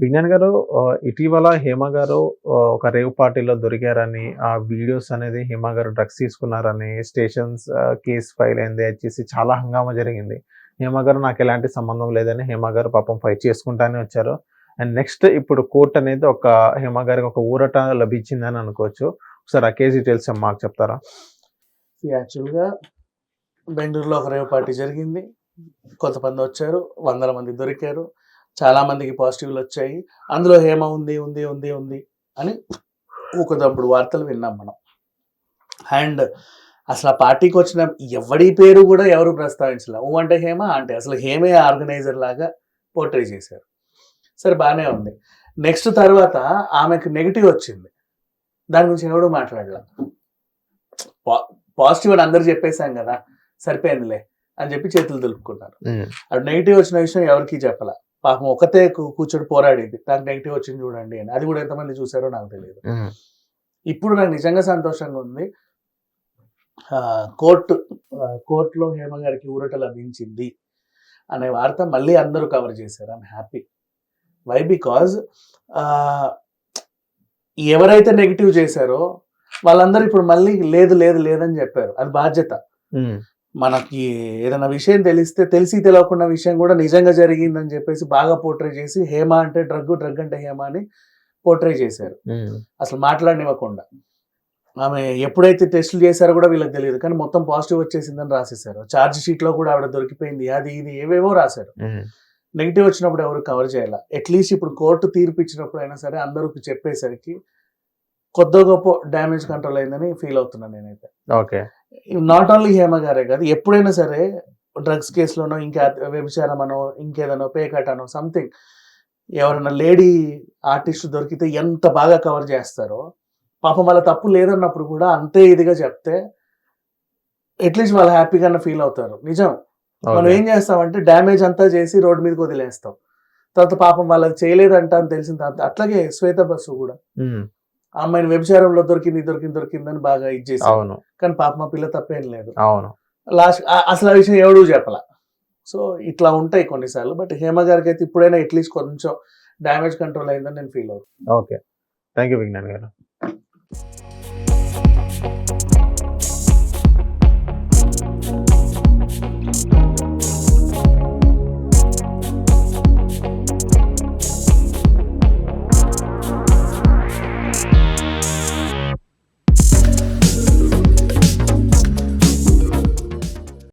విజ్ఞాన్ గారు, ఇటీవల హేమ గారు ఒక రేవ్ పార్టీలో దొరికారని, ఆ వీడియోస్ అనేది హేమ గారు డ్రగ్స్ తీసుకున్నారని స్టేషన్స్ కేస్ ఫైల్ అయింది. అది చేసి చాలా హంగామా జరిగింది. హేమ గారు నాకెలాంటి సంబంధం లేదని హేమ గారు పాపం ఫైట్ చేసుకుంటానే వచ్చారు. అండ్ నెక్స్ట్ ఇప్పుడు కోర్ట్ అనేది హేమ గారికి ఒక ఊరట లభించిందని అనుకోవచ్చు. ఒకసారి ఆ కేస్ డీటెయిల్స్ మాకు చెప్తారా? యాక్చువల్‌గా బెంగుళూరులో ఒక రేవ్ పార్టీ జరిగింది. కొంతమంది వచ్చారు. వందల మంది దొరికారు. చాలా మందికి పాజిటివ్‌లు వచ్చాయి. అందులో హేమ ఉంది అని ఊకదంపుడు వార్తలు విన్నాం మనం. అండ్ అసలు ఆ పార్టీకి వచ్చిన ఎవడి పేరు కూడా ఎవరు ప్రస్తావించలే. అంటే హేమ అంటే అసలు హేమే ఆర్గనైజర్ లాగా పోర్ట్రే చేశారు. సరే బానే ఉంది. నెక్స్ట్ తర్వాత ఆమెకు నెగెటివ్ వచ్చింది. దాని గురించి ఎవడు మాట్లాడలా. పాజిటివ్ అని అందరూ చెప్పేసాం కదా, సరిపోయిందిలే అని చెప్పి చేతులు దులుపుకున్నారు. అది నెగిటివ్ వచ్చిన విషయం ఎవరికి చెప్పాల. పాపం ఒకతే కూర్చొని పోరాడేది, నాకు నెగిటివ్ వచ్చింది చూడండి అని. అది కూడా ఎంతమంది చూసారో నాకు తెలియదు. ఇప్పుడు నాకు నిజంగా సంతోషంగా ఉంది. కోర్టులో హేమ గారికి ఊరట లభించింది అనే వార్త మళ్ళీ అందరూ కవర్ చేశారు. I'm happy. వై? బికాజ్ ఎవరైతే నెగిటివ్ చేశారో వాళ్ళందరూ ఇప్పుడు మళ్ళీ లేదని చెప్పారు. అది బాధ్యత. మనకి ఏదైనా విషయం తెలిసి తెలియకుండా విషయం కూడా నిజంగా జరిగిందని చెప్పేసి బాగా పోర్ట్రే చేసి హేమ అంటే డ్రగ్ అంటే హేమ అని పోర్ట్రే చేశారు. అసలు మాట్లాడనివ్వకుండా. ఆమె ఎప్పుడైతే టెస్టులు చేశారో కూడా వీళ్ళకి తెలియదు, కానీ మొత్తం పాజిటివ్ వచ్చేసిందని రాసేశారు. ఛార్జ్ షీట్ లో కూడా ఆవిడ దొరికిపోయింది, అది ఇది ఏవేవో రాశారు. నెగిటివ్ వచ్చినప్పుడు ఎవరు కవర్ చేయాల. అట్లీస్ట్ ఇప్పుడు కోర్టు తీర్పు ఇచ్చినప్పుడు అయినా సరే అందరికి చెప్పేసరికి కొద్ది గొప్ప డ్యామేజ్ కంట్రోల్ అయిందని ఫీల్ అవుతున్నాను నేనైతే. ఓకే. నాట్ ఓన్లీ హేమ గారే కాదు, ఎప్పుడైనా సరే డ్రగ్స్ కేసులోనో ఇంకా వ్యభిచారం అనో ఇంకేదనో పేకట్ అనో సంథింగ్ ఎవరైనా లేడీ ఆర్టిస్ట్ దొరికితే ఎంత బాగా కవర్ చేస్తారో, పాపం వాళ్ళ తప్పు లేదన్నప్పుడు కూడా అంతే ఇదిగా చెప్తే అట్లీస్ట్ వాళ్ళు హ్యాపీగా ఫీల్ అవుతారు. నిజం. మనం ఏం చేస్తామంటే డ్యామేజ్ అంతా చేసి రోడ్ మీదకి వదిలేస్తాం. తర్వాత పాపం వాళ్ళకి చేయలేదంట అని తెలిసిన తర్వాత అట్లాగే శ్వేత బస్సు కూడా ఆ అమ్మాయిని వ్యభిచారంలో దొరికిందని బాగా ఇచ్చేసి, కానీ పాపం మా పిల్ల తప్పేం లేదు. లాస్ట్ అసలు ఆ విషయం ఎవడూ చెప్పాల. సో ఇట్లా ఉంటాయి కొన్నిసార్లు. బట్ హేమ గారికి అయితే ఇప్పుడైనా అట్లీస్ట్ కొంచెం డ్యామేజ్ కంట్రోల్ అయిందని నేను ఫీల్ అవుతాను. ఓకే. థ్యాంక్ యూ విజ్ఞాన్ గారు.